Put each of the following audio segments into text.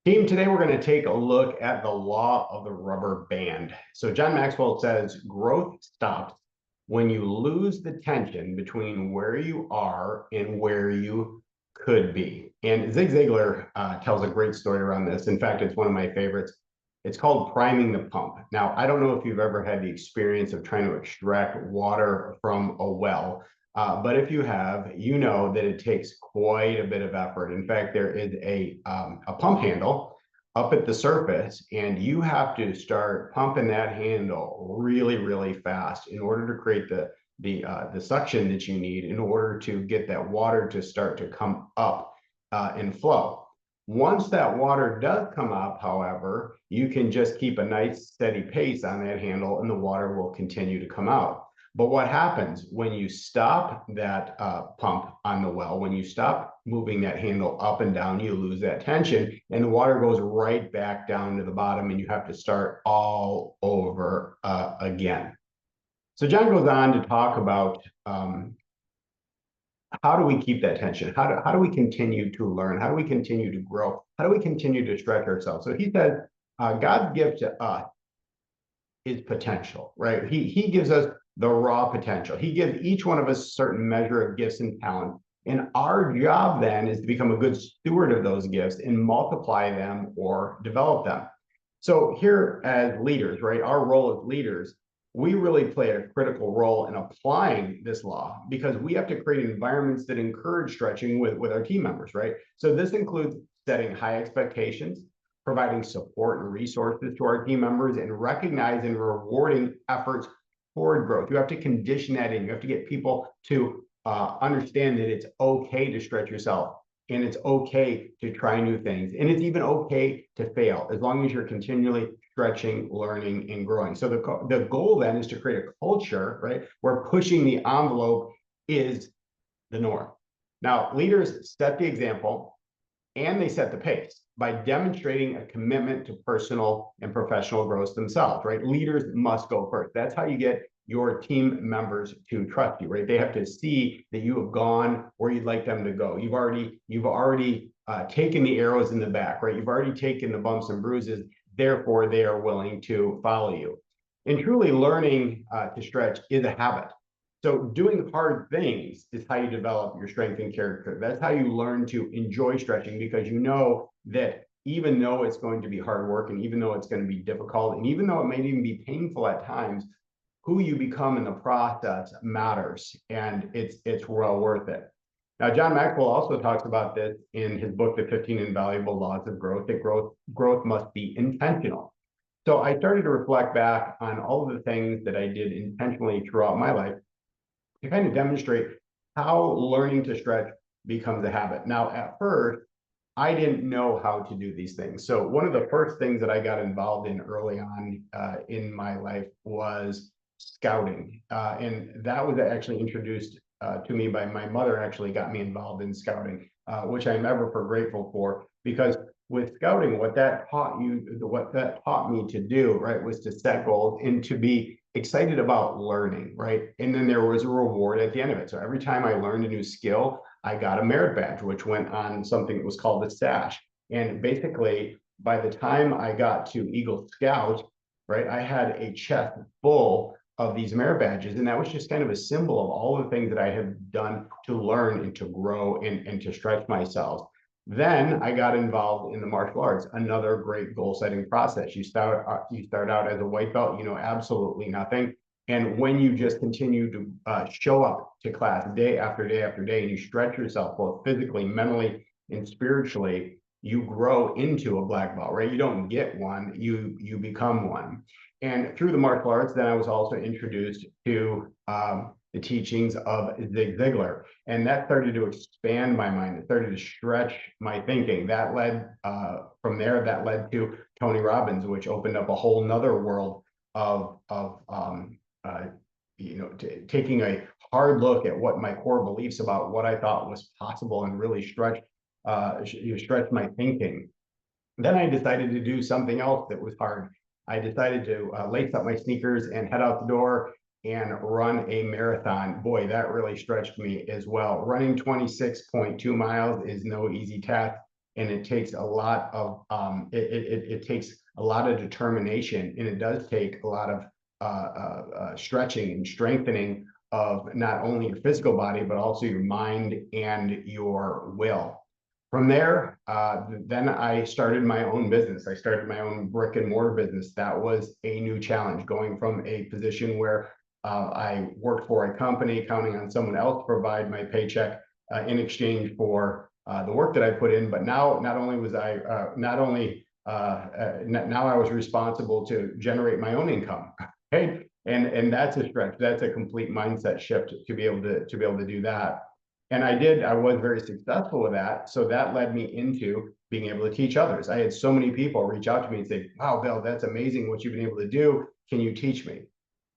Team, today we're going to take a look at the law of the rubber band. So John Maxwell says growth stops when you lose the tension between where you are and where you could be. And Zig Ziglar tells a great story around this. In fact, it's one of my favorites. It's called priming the pump. Now, I don't know if you've ever had the experience of trying to extract water from a well. But if you have, you know that it takes quite a bit of effort. In fact, there is a pump handle up at the surface, and you have to start pumping that handle really, really fast in order to create the suction that you need in order to get that water to start to come up and flow. Once that water does come up, however, you can just keep a nice steady pace on that handle and the water will continue to come out. But what happens when you stop that pump on the well, when you stop moving that handle up and down, you lose that tension and the water goes right back down to the bottom and you have to start all over again. So John goes on to talk about how do we keep that tension? How do we continue to learn? How do we continue to grow? How do we continue to stretch ourselves? So he says, God's gift to us is potential, right? He gives us the raw potential. He gives each one of us a certain measure of gifts and talent. And our job then is to become a good steward of those gifts and multiply them or develop them. So here as leaders, right, our role as leaders, we really play a critical role in applying this law because we have to create environments that encourage stretching with our team members, right? So this includes setting high expectations, providing support and resources to our team members, and recognizing and rewarding efforts toward growth. You have to condition that in. You have to get people to understand that it's okay to stretch yourself and it's okay to try new things. And it's even okay to fail as long as you're continually stretching, learning, and growing. So the goal then is to create a culture, right, where pushing the envelope is the norm. Now, leaders set the example and they set the pace by demonstrating a commitment to personal and professional growth themselves, right? Leaders must go first. That's how you get your team members to trust you, right? They have to see that you have gone where you'd like them to go. You've already taken the arrows in the back, right? You've already taken the bumps and bruises. Therefore, they are willing to follow you. And truly learning to stretch is a habit. So doing hard things is how you develop your strength and character. That's how you learn to enjoy stretching because you know that even though it's going to be hard work and even though it's going to be difficult and even though it may even be painful at times, who you become in the process matters and it's well worth it. Now, John Maxwell also talks about this in his book, The 15 Invaluable Laws of Growth, that growth must be intentional. So I started to reflect back on all of the things that I did intentionally throughout my life to kind of demonstrate how learning to stretch becomes a habit. Now, at first, I didn't know how to do these things. So one of the first things that I got involved in early on in my life was scouting. And that was actually introduced to me by my mother. Actually got me involved in scouting, which I'm ever grateful for, because with scouting, what that taught me to do, right, was to set goals and to be excited about learning, right? And then there was a reward at the end of it. So every time I learned a new skill, I got a merit badge, which went on something that was called a sash. And basically, by the time I got to Eagle Scout, right, I had a chest full of these merit badges. And that was just kind of a symbol of all the things that I have done to learn and to grow and to stretch myself. Then I got involved in the martial arts, another great goal setting process. You start out as a white belt, you know absolutely nothing. And when you just continue to show up to class day after day after day, and you stretch yourself both physically, mentally, and spiritually, you grow into a black belt, right? You don't get one, you become one. And through the martial arts, then I was also introduced to the teachings of Zig Ziglar. And that started to expand my mind. It started to stretch my thinking. That led from there, that led to Tony Robbins, which opened up a whole nother world of taking a hard look at what my core beliefs about what I thought was possible and really stretch my thinking. Then I decided to do something else that was hard. I decided to lace up my sneakers and head out the door and run a marathon. Boy, that really stretched me as well. Running 26.2 miles is no easy task. and it takes a lot of it takes a lot of determination, and it does take a lot of stretching and strengthening of not only your physical body, but also your mind and your will. From there, then I started my own business. I started my own brick and mortar business. That was a new challenge, going from a position where I worked for a company, counting on someone else to provide my paycheck in exchange for the work that I put in. But now, not only was I now I was responsible to generate my own income, right? And that's a stretch. That's a complete mindset shift to be able to do that. And I was very successful with that. So that led me into being able to teach others. I had so many people reach out to me and say, wow, Bill, that's amazing what you've been able to do. Can you teach me?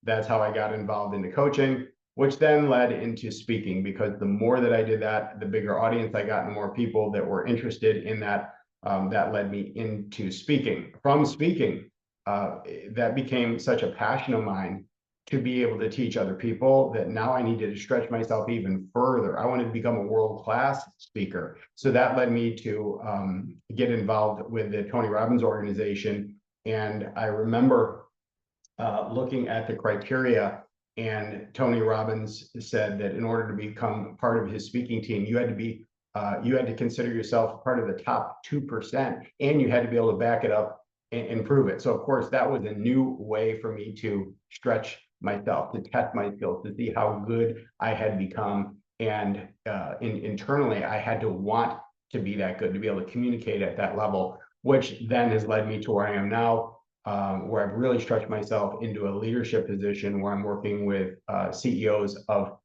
That's how I got involved into coaching, which then led into speaking, because the more that I did that, the bigger audience I got and the more people that were interested in that, that led me into speaking. From speaking, that became such a passion of mine to be able to teach other people, that now I needed to stretch myself even further. I wanted to become a world-class speaker. So that led me to get involved with the Tony Robbins organization. And I remember looking at the criteria, and Tony Robbins said that in order to become part of his speaking team, you had to consider yourself part of the top 2%, and you had to be able to back it up and prove it. So of course, that was a new way for me to stretch myself, to test my skills, to see how good I had become. And internally, I had to want to be that good, to be able to communicate at that level, which then has led me to where I am now, where I've really stretched myself into a leadership position where I'm working with CEOs of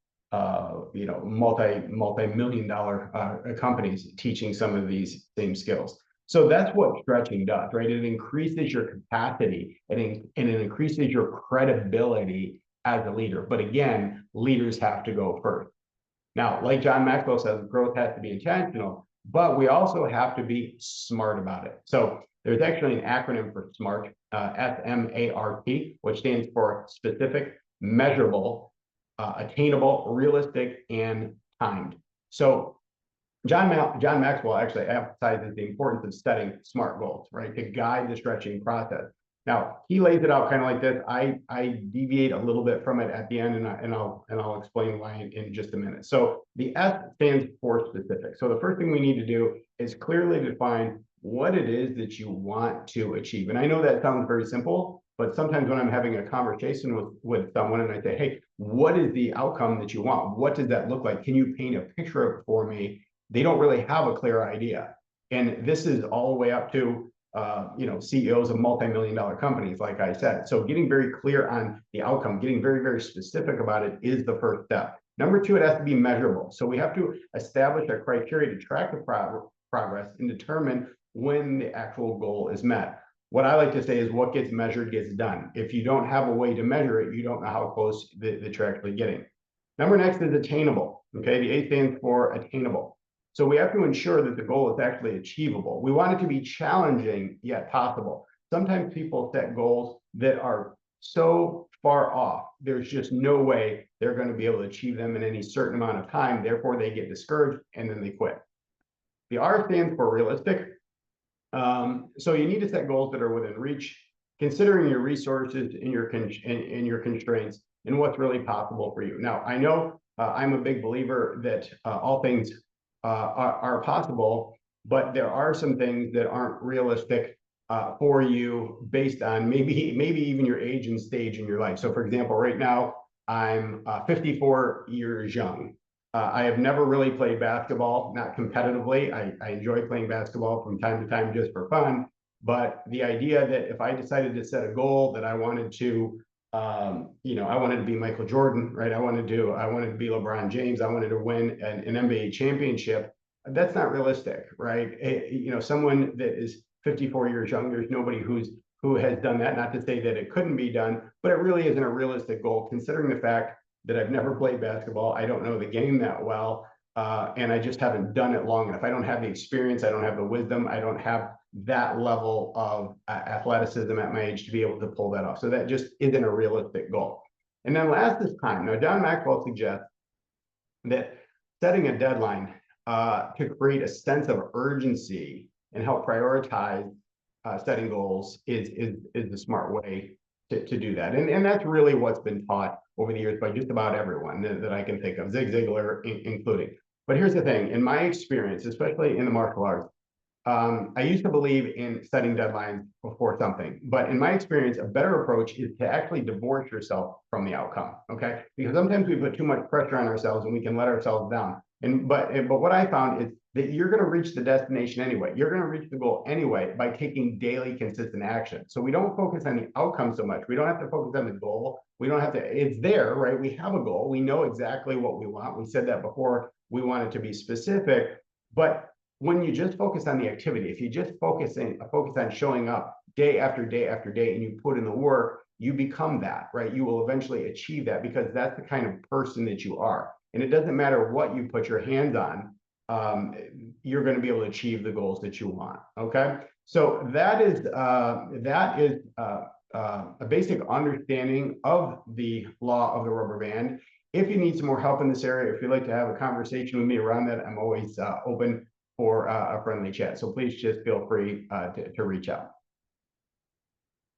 multi-million dollar companies, teaching some of these same skills. So that's what stretching does, right? It increases your capacity and it increases your credibility as a leader. But again, leaders have to go first. Now, like John Maxwell says, growth has to be intentional, but we also have to be smart about it. So there's actually an acronym for SMART, SMART, which stands for specific, measurable, attainable, realistic, and timed. So John Maxwell actually emphasizes the importance of setting SMART goals, right, to guide the stretching process. Now, he lays it out kind of like this. I deviate a little bit from it at the end, and I'll explain why in just a minute. So the S stands for specific. So the first thing we need to do is clearly define what it is that you want to achieve. And I know that sounds very simple, but sometimes when I'm having a conversation with someone and I say, hey, what is the outcome that you want? What does that look like? Can you paint a picture of it for me? They don't really have a clear idea. And this is all the way up to CEOs of multi-million dollar companies, like I said. So getting very clear on the outcome, getting very, very specific about it is the first step. Number two, it has to be measurable. So we have to establish a criteria to track the progress and determine when the actual goal is met. What I like to say is what gets measured gets done. If you don't have a way to measure it, you don't know how close that you're actually getting. Number next is attainable. Okay, the A stands for attainable. So we have to ensure that the goal is actually achievable. We want it to be challenging yet possible. Sometimes people set goals that are so far off, there's just no way they're going to be able to achieve them in any certain amount of time. Therefore, they get discouraged and then they quit. The R stands for realistic. So you need to set goals that are within reach, considering your resources and your constraints and what's really possible for you. Now, I know I'm a big believer that all things are possible, but there are some things that aren't realistic for you based on maybe even your age and stage in your life. So for example, right now, I'm 54 years young. I have never really played basketball, not competitively. I enjoy playing basketball from time to time just for fun. But the idea that if I decided to set a goal that I wanted to, I wanted to be Michael Jordan, right? I wanted to be LeBron James. I wanted to win an NBA championship. That's not realistic, right? Someone that is 54 years young, there's nobody who has done that. Not to say that it couldn't be done, but it really isn't a realistic goal, considering the fact that I've never played basketball. I don't know the game that well, and I just haven't done it long enough. I don't have the experience. I don't have the wisdom. I don't have that level of athleticism at my age to be able to pull that off. So that just isn't a realistic goal. And then last is time. Now, John Maxwell suggests that setting a deadline to create a sense of urgency and help prioritize setting goals is the smart way to do that. And that's really what's been taught over the years by just about everyone that I can think of, Zig Ziglar including. But here's the thing, in my experience, especially in the martial arts, I used to believe in setting deadlines before something, but in my experience, a better approach is to actually divorce yourself from the outcome, okay? Because sometimes we put too much pressure on ourselves and we can let ourselves down. But what I found is that you're going to reach the destination anyway. You're going to reach the goal anyway by taking daily consistent action. So we don't focus on the outcome so much. We don't have to focus on the goal. We don't have to, it's there, right? We have a goal. We know exactly what we want. We said that before. We want it to be specific, but when you just focus on the activity, if you just focus on showing up day after day after day and you put in the work, you become that, right? You will eventually achieve that because that's the kind of person that you are. And it doesn't matter what you put your hands on, you're going to be able to achieve the goals that you want. Okay, so that is a basic understanding of the law of the rubber band. If you need some more help in this area, if you'd like to have a conversation with me around that, I'm always open for a friendly chat. So please just feel free to reach out.